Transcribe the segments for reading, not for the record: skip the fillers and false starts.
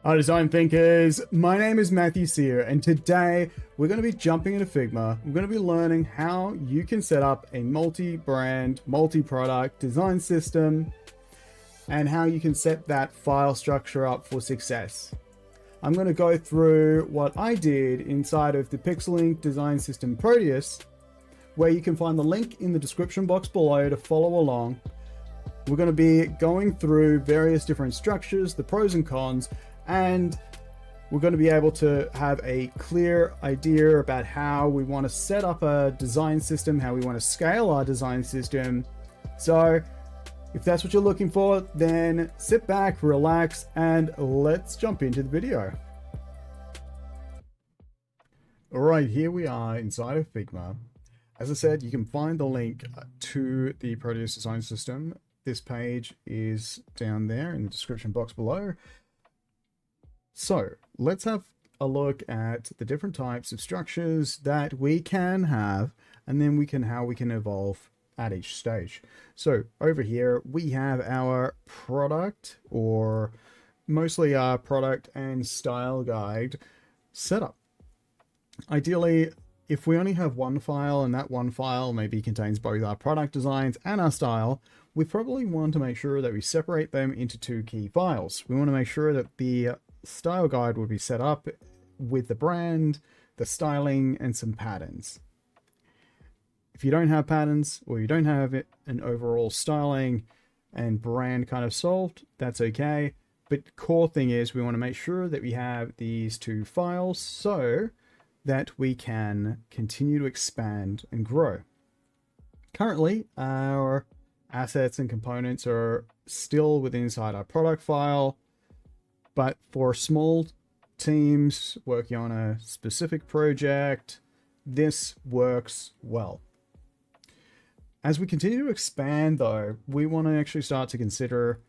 Hi design thinkers, my name is Matthew Sear and today we're going to be jumping into Figma. We're going to be learning how you can set up a multi-brand, multi-product design system and how you can set that file structure up for success. I'm going to go through what I did inside of the Pixellink design system Proteus, where you can find the link in the description box below to follow along. We're going to be going through various different structures, the pros and cons, and we're going to be able to have a clear idea about how we want to set up a design system, how we want to scale our design system. So if that's what you're looking for, then sit back, relax, and let's jump into the video. All right, here we are inside of Figma. As I said, you can find the link to the Proteus design system. This page is down there in the description box below. So let's have a look at the different types of structures that we can have, and then how we can evolve at each stage. So over here we have our product, or mostly our product and style guide setup. Ideally, if we only have one file and that one file maybe contains both our product designs and our style, we probably want to make sure that we separate them into two key files. We want to make sure that the style guide will be set up with the brand, the styling, and some patterns. If you don't have patterns, or you don't have an overall styling and brand kind of solved, that's okay. But core thing is we want to make sure that we have these two files so that we can continue to expand and grow. Currently, our assets and components are still within inside our product file, but for small teams working on a specific project, this works well. As we continue to expand though, we want to actually start to consider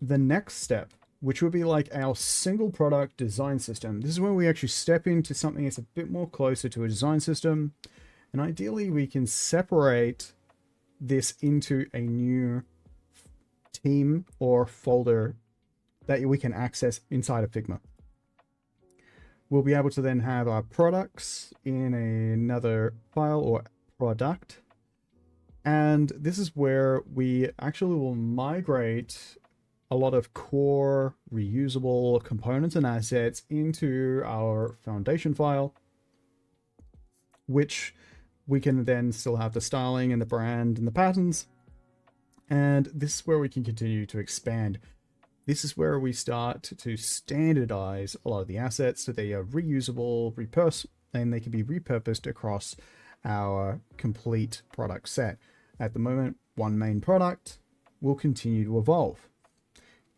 the next step, which would be like our single product design system. This is when we actually step into something that's a bit more closer to a design system. And ideally we can separate this into a new team or folder that we can access inside of Figma. We'll be able to then have our products in another file or product. And this is where we actually will migrate a lot of core reusable components and assets into our foundation file, which we can then still have the styling and the brand and the patterns. And this is where we can continue to expand. This is where we start to standardize a lot of the assets so they are reusable, and they can be repurposed across our complete product set. At the moment, one main product will continue to evolve.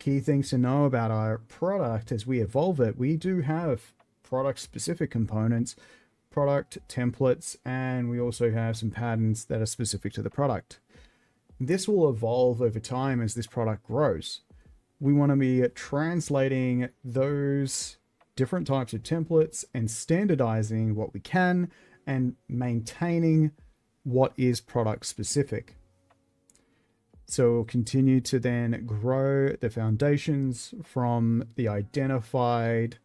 Key things to know about our product as we evolve it: we do have product specific components, product templates, and we also have some patterns that are specific to the product. This will evolve over time as this product grows. We want to be translating those different types of templates and standardizing what we can and maintaining what is product specific. So we'll continue to then grow the foundations from the identified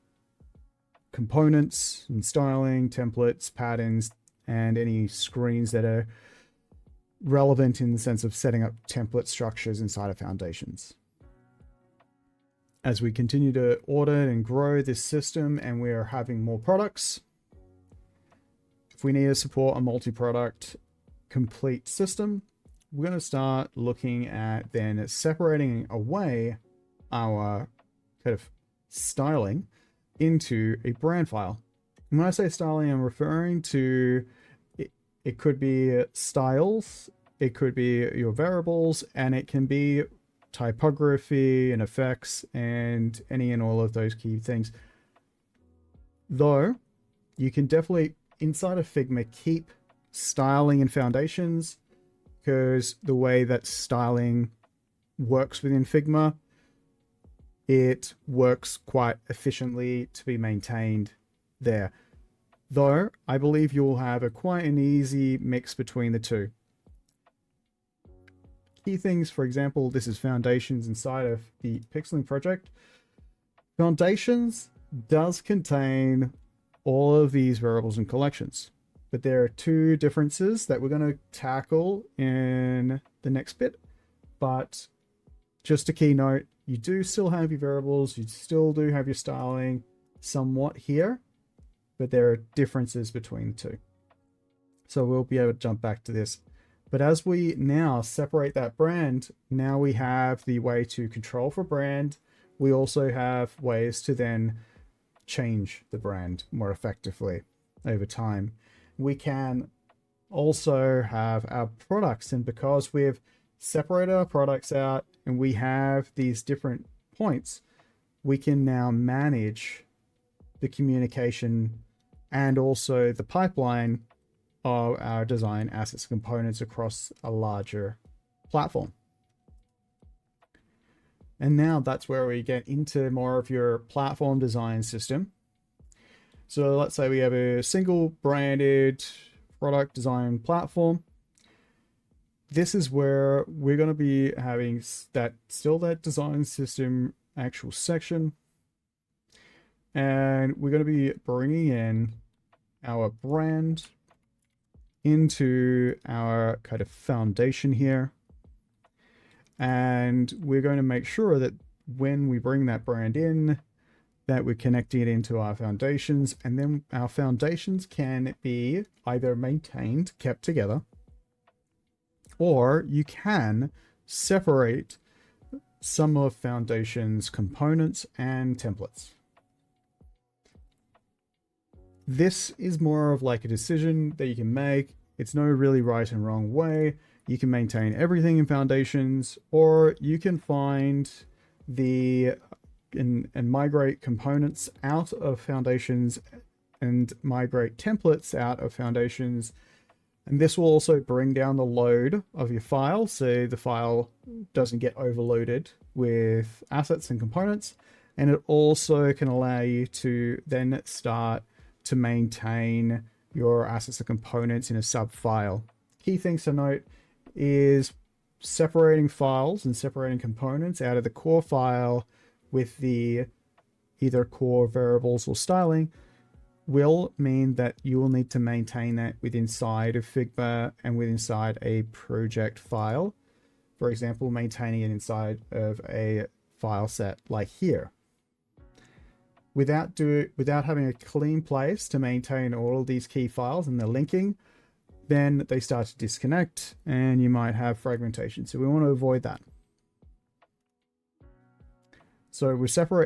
components and styling, templates, patterns, and any screens that are relevant in the sense of setting up template structures inside of foundations. As we continue to audit and grow this system and we're having more products, if we need to support a multi-product complete system, we're going to start looking at then separating away our kind of styling into a brand file. And when I say styling, I'm referring to it could be styles, it could be your variables, and it can be typography and effects and any and all of those key things. Though you can definitely inside of Figma keep styling and foundations, because the way that styling works within Figma, it works quite efficiently to be maintained there. Though I believe you'll have quite an easy mix between the two. Key things, for example, this is foundations inside of the Pixellink project. Foundations does contain all of these variables and collections, but there are two differences that we're going to tackle in the next bit. But just a key note, you do still have your variables, you still do have your styling somewhat here, but there are differences between the two. So we'll be able to jump back to this. But as we now separate that brand, now we have the way to control for brand. We also have ways to then change the brand more effectively over time. We can also have our products, and because we've separated our products out and we have these different points, we can now manage the communication and also the pipeline of our design assets and components across a larger platform. And now that's where we get into more of your platform design system. So let's say we have a single branded product design platform. This is where we're going to be having that design system actual section. And we're going to be bringing in our brand into our kind of foundation here. And we're going to make sure that when we bring that brand in, that we're connecting it into our foundations, and then our foundations can be either maintained, kept together, or you can separate some of foundations components and templates. This is more of like a decision that you can make. It's no really right and wrong way. You can maintain everything in foundations, or you can find and migrate components out of foundations and migrate templates out of foundations. And this will also bring down the load of your file, so the file doesn't get overloaded with assets and components. And it also can allow you to then start to maintain your assets and components in a sub file. Key things to note is separating files and separating components out of the core file with the either core variables or styling will mean that you will need to maintain that within inside of Figma and within inside a project file. For example, maintaining it inside of a file set like here. Without having a clean place to maintain all of these key files and the linking, then they start to disconnect and you might have fragmentation. So we want to avoid that. So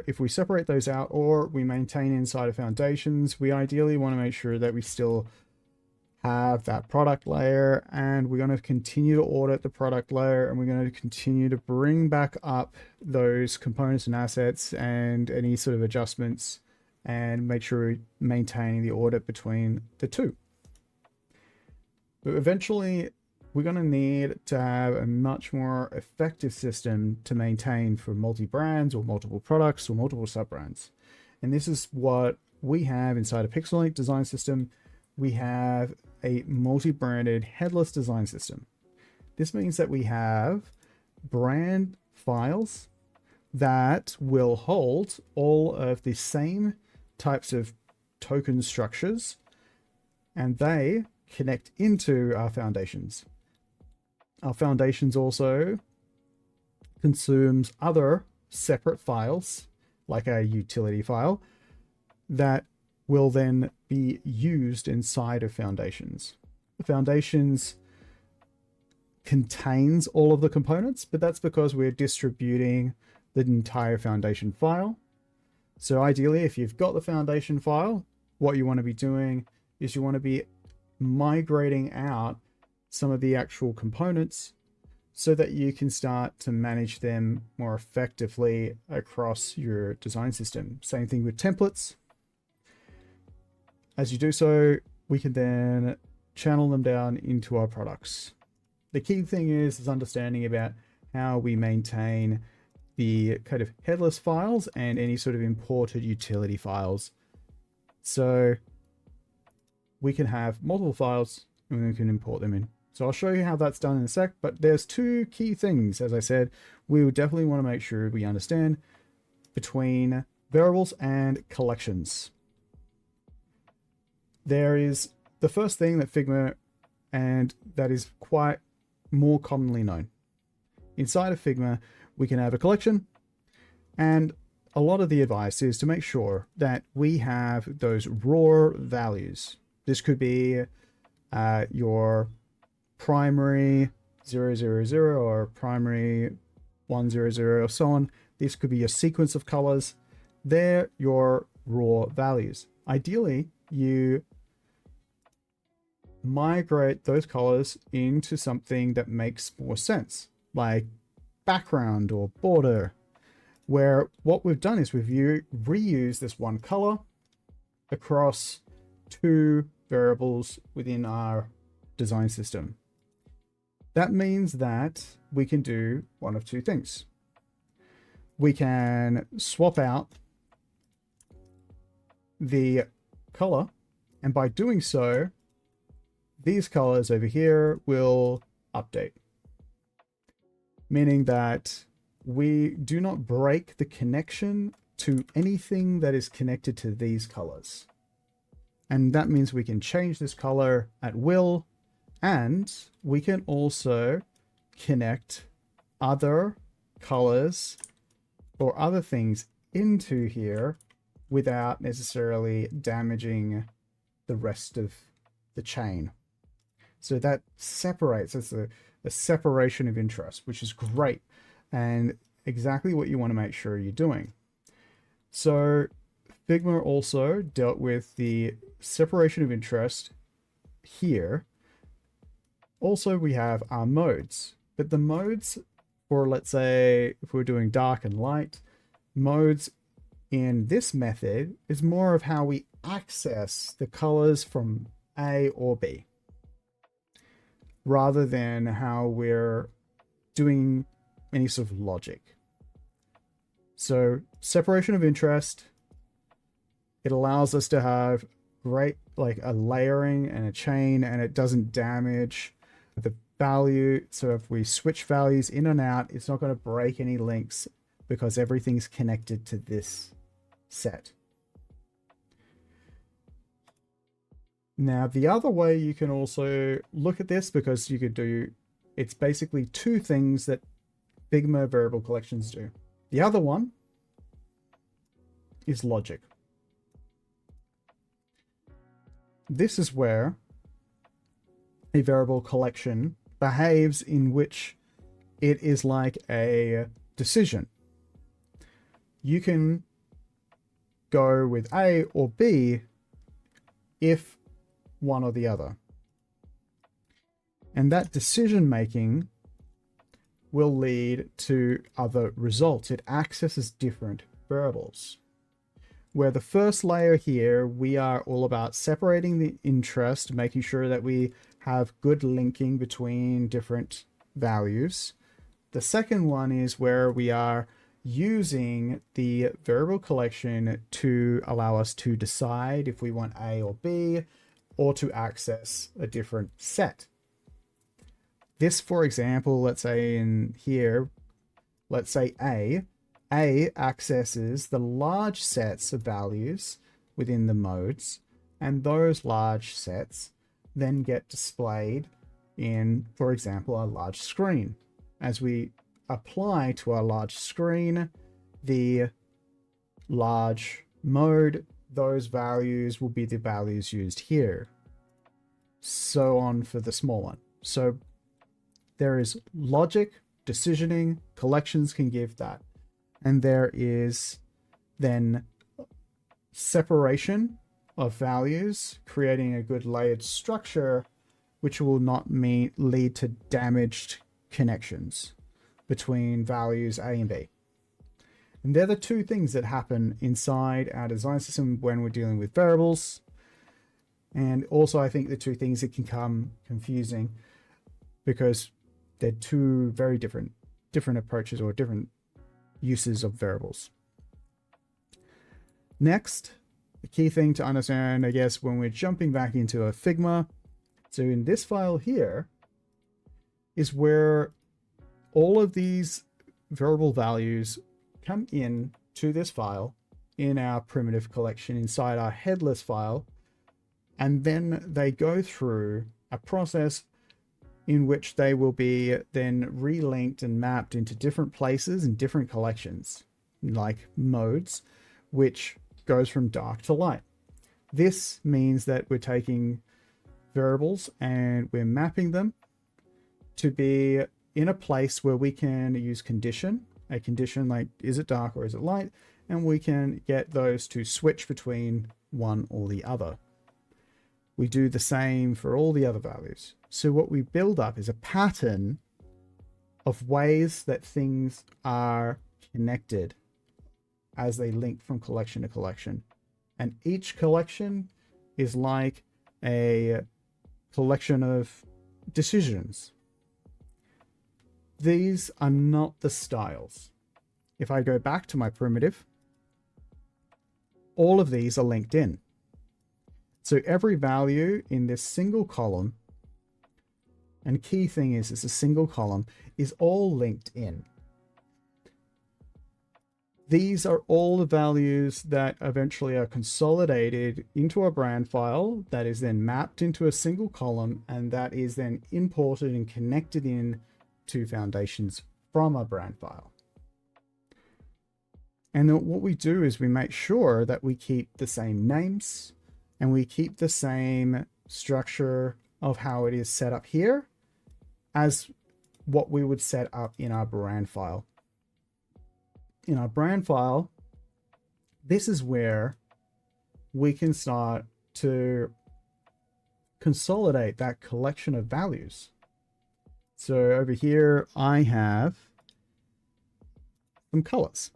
if we separate those out or we maintain inside of foundations, we ideally want to make sure that we still have that product layer, and we're going to continue to audit the product layer, and we're going to continue to bring back up those components and assets and any sort of adjustments and make sure we're maintaining the audit between the two. But eventually we're going to need to have a much more effective system to maintain for multi-brands or multiple products or multiple sub-brands. And this is what we have inside a Pixellink design system. We have a multi-branded headless design system. This means that we have brand files that will hold all of the same types of token structures, and they connect into our foundations. Our foundations also consumes other separate files, like a utility file, that will then be used inside of foundations. The foundations contains all of the components, but that's because we're distributing the entire foundation file. So ideally, if you've got the foundation file, what you want to be doing is you want to be migrating out some of the actual components so that you can start to manage them more effectively across your design system. Same thing with templates. As you do so, we can then channel them down into our products. The key thing is understanding about how we maintain the kind of headless files and any sort of imported utility files. So we can have multiple files and we can import them in. So I'll show you how that's done in a sec, but there's two key things. As I said, we would definitely want to make sure we understand between Variables and collections. There is the first thing that Figma, and that is quite more commonly known. Inside of Figma, we can have a collection, and a lot of the advice is to make sure that we have those raw values. This could be your primary 000 or primary 100 or so on. This could be your sequence of colors. They're your raw values. Ideally, you migrate those colors into something that makes more sense, like background or border, where what we've done is we've reused this one color across two variables within our design system. That means that we can do one of two things. We can swap out the color, and by doing so, these colors over here will update, meaning that we do not break the connection to anything that is connected to these colors. And that means we can change this color at will, and we can also connect other colors or other things into here without necessarily damaging the rest of the chain. So that separates, it's a separation of interest, which is great and exactly what you want to make sure you're doing. So Figma also dealt with the separation of interest here. Also, we have our modes, but the modes for, let's say, if we're doing dark and light, modes in this method is more of how we access the colors from A or B, rather than how we're doing any sort of logic. So separation of interest, it allows us to have great, like a layering and a chain, and it doesn't damage the value. So if we switch values in and out, it's not going to break any links because everything's connected to this set. Now, the other way you can also look at this, because you could do, it's basically two things that Figma variable collections do. The other one is logic. This is where a variable collection behaves, in which it is like a decision. You can go with A or B if one or the other. And that decision making will lead to other results. It accesses different variables. Where the first layer here, we are all about separating the interest, making sure that we have good linking between different values. The second one is where we are using the variable collection to allow us to decide if we want A or B, or to access a different set. This, for example, let's say in here, let's say A accesses the large sets of values within the modes, and those large sets then get displayed in, for example, a large screen. As we apply to our large screen the large mode, those values will be the values used here. So on for the small one. So there is logic, decisioning, collections can give that. And there is then separation of values, creating a good layered structure, which will not lead to damaged connections between values A and B. And they're the two things that happen inside our design system when we're dealing with variables. And also, I think the two things that can become confusing because they're two very different approaches or different uses of variables. Next, the key thing to understand, I guess, when we're jumping back into a Figma, so in this file here is where all of these variable values come in to this file in our primitive collection inside our headless file, and then they go through a process in which they will be then relinked and mapped into different places and different collections, like modes, which goes from dark to light. This means that we're taking variables and we're mapping them to be in a place where we can use a condition like, is it dark or is it light? And we can get those to switch between one or the other. We do the same for all the other values. So what we build up is a pattern of ways that things are connected as they link from collection to collection. And each collection is like a collection of decisions. These are not the styles. If I go back to my primitive, all of these are linked in. So every value in this single column, and key thing is it's a single column, is all linked in. These are all the values that eventually are consolidated into a brand file that is then mapped into a single column, and that is then imported and connected in to foundations from a brand file. And then what we do is we make sure that we keep the same names and we keep the same structure of how it is set up here as what we would set up in our brand file. In our brand file, this is where we can start to consolidate that collection of values. So over here, I have some colors.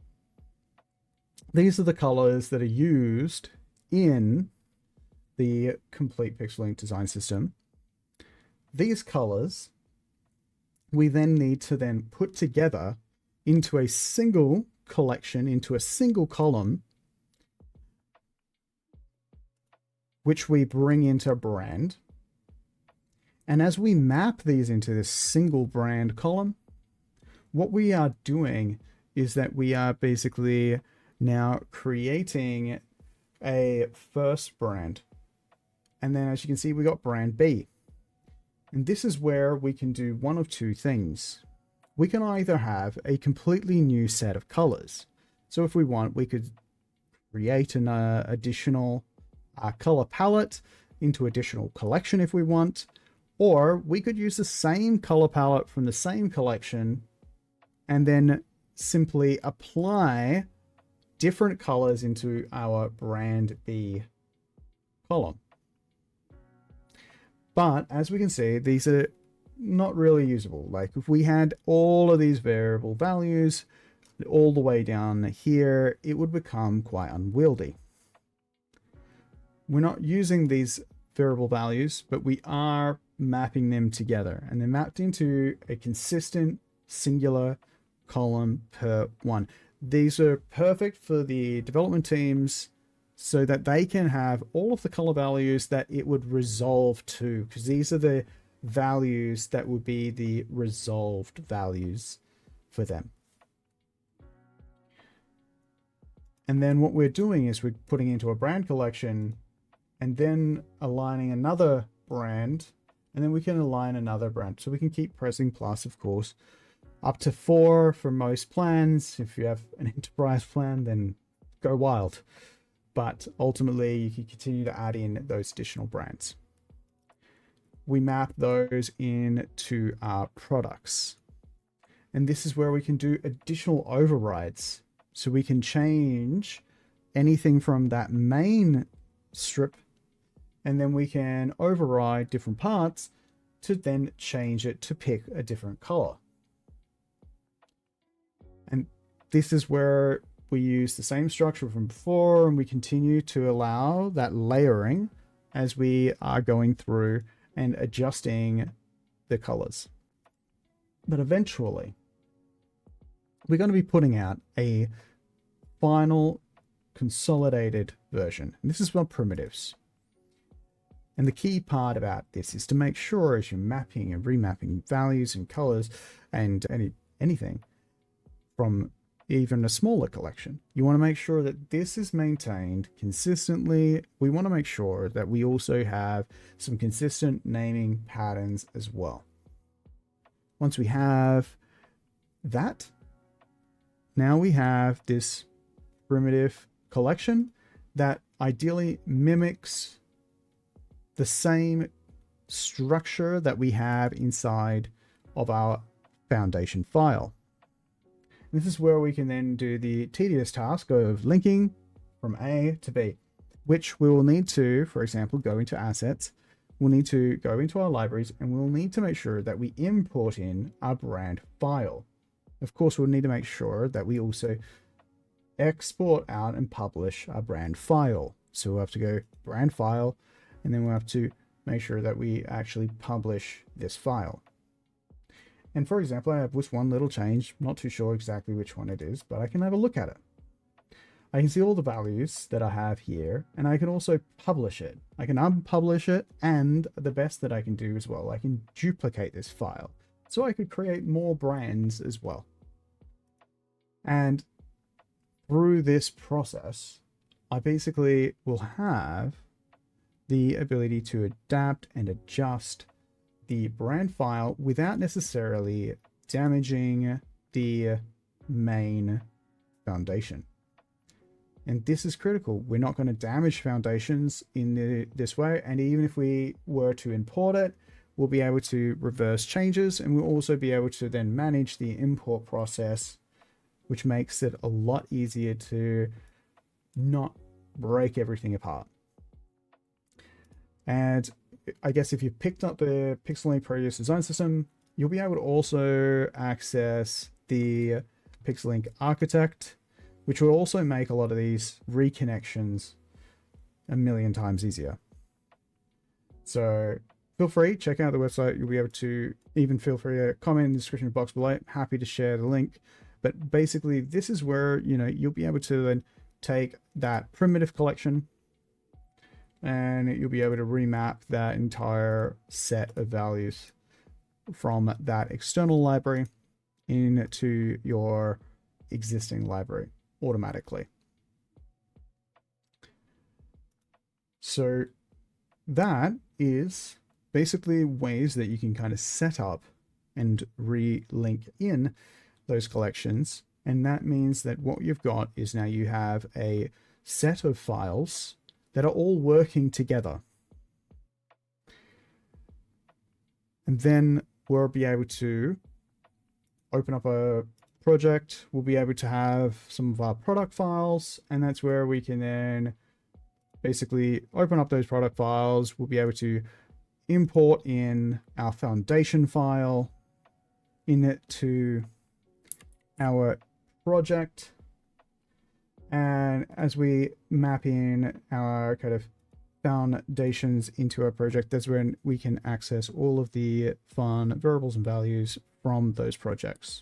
These are the colors that are used in the complete Pixellink design system. These colors, we then need to then put together into a single collection, into a single column, which we bring into a brand. And as we map these into this single brand column, what we are doing is that we are basically now creating a first brand. And then as you can see, we got brand B. And this is where we can do one of two things. We can either have a completely new set of colors. So if we want, we could create an additional color palette into additional collection if we want, or we could use the same color palette from the same collection and then simply apply different colors into our brand B column. But as we can see, these are not really usable. Like if we had all of these variable values all the way down here, it would become quite unwieldy. We're not using these variable values, but we are mapping them together, and they're mapped into a consistent singular column per one. These are perfect for the development teams so that they can have all of the color values that it would resolve to, because these are the values that would be the resolved values for them. And then what we're doing is we're putting into a brand collection and then aligning another brand, and then we can align another brand. So we can keep pressing plus, of course, up to 4 for most plans. If you have an enterprise plan, then go wild. But ultimately, you can continue to add in those additional brands. We map those into our products. And this is where we can do additional overrides. So we can change anything from that main strip, and then we can override different parts to then change it to pick a different color. And this is where we use the same structure from before, and we continue to allow that layering as we are going through and adjusting the colors. But eventually, we're going to be putting out a final consolidated version. And this is for primitives. And the key part about this is to make sure as you're mapping and remapping values and colors and anything from even a smaller collection. You want to make sure that this is maintained consistently. We want to make sure that we also have some consistent naming patterns as well. Once we have that, now we have this primitive collection that ideally mimics the same structure that we have inside of our foundation file. This is where we can then do the tedious task of linking from A to B, which we will need to, for example, go into assets. We'll need to go into our libraries and we'll need to make sure that we import in our brand file. Of course, we'll need to make sure that we also export out and publish our brand file. So we'll have to go brand file, and then we'll have to make sure that we actually publish this file. And for example, I have this one little change, not too sure exactly which one it is, but I can have a look at it. I can see all the values that I have here, and I can also publish it. I can unpublish it, and the best that I can do as well, I can duplicate this file. So I could create more brands as well. And through this process, I basically will have the ability to adapt and adjust the brand file without necessarily damaging the main foundation. And this is critical. We're not going to damage foundations in this way. And even if we were to import it, we'll be able to reverse changes, and we'll also be able to then manage the import process, which makes it a lot easier to not break everything apart. And I guess if you picked up the Pixellink Proteus design system, you'll be able to also access the Pixellink architect, which will also make a lot of these reconnections a million times easier. So feel free, check out the website. You'll be able to even feel free to comment in the description box below. Happy to share the link. But basically, this is where, you'll be able to then take that primitive collection and you'll be able to remap that entire set of values from that external library into your existing library automatically. So that is basically ways that you can kind of set up and re-link in those collections. And that means that what you've got is now you have a set of files that are all working together. And then we'll be able to open up a project. We'll be able to have some of our product files, and that's where we can then basically open up those product files. We'll be able to import in our foundation file in it to our project. And as we map in our kind of foundations into our project, that's when we can access all of the fun variables and values from those projects.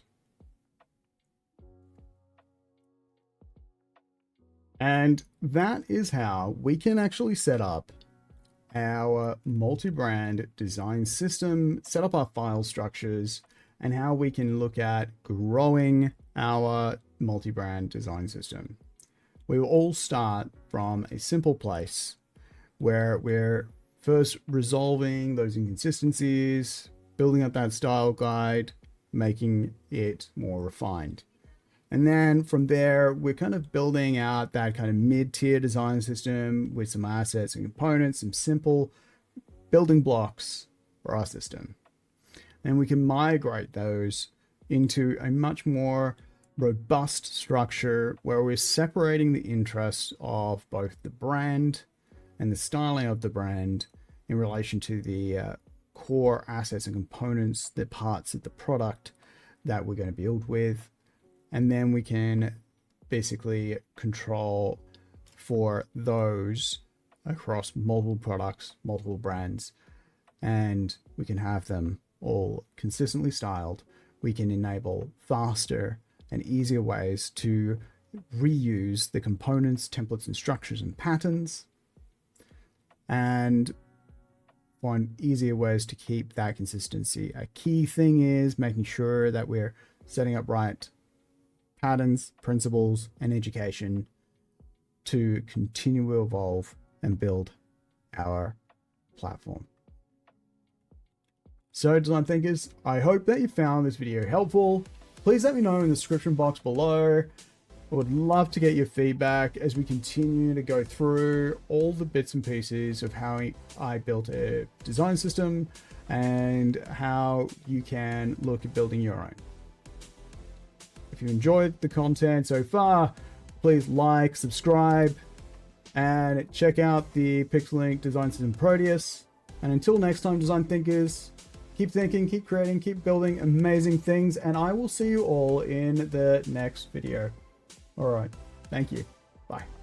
And that is how we can actually set up our multi-brand design system, set up our file structures, and how we can look at growing our multi-brand design system. We will all start from a simple place where we're first resolving those inconsistencies, building up that style guide, making it more refined. And then from there, we're kind of building out that kind of mid-tier design system with some assets and components, some simple building blocks for our system. And we can migrate those into a much more robust structure where we're separating the interests of both the brand and the styling of the brand in relation to the core assets and components, the parts of the product that we're going to build with. And then we can basically control for those across multiple products, multiple brands, and we can have them all consistently styled. We can enable faster and easier ways to reuse the components, templates, and structures and patterns, and find easier ways to keep that consistency. A key thing is making sure that we're setting up right patterns, principles, and education to continue to evolve and build our platform. So design thinkers, I hope that you found this video helpful. Please let me know in the description box below. I would love to get your feedback as we continue to go through all the bits and pieces of how I built a design system and how you can look at building your own. If you enjoyed the content so far, please like, subscribe, and check out the Pixellink design system Proteus. And until next time, design thinkers, keep thinking, keep creating, keep building amazing things, and I will see you all in the next video. All right. Thank you. Bye.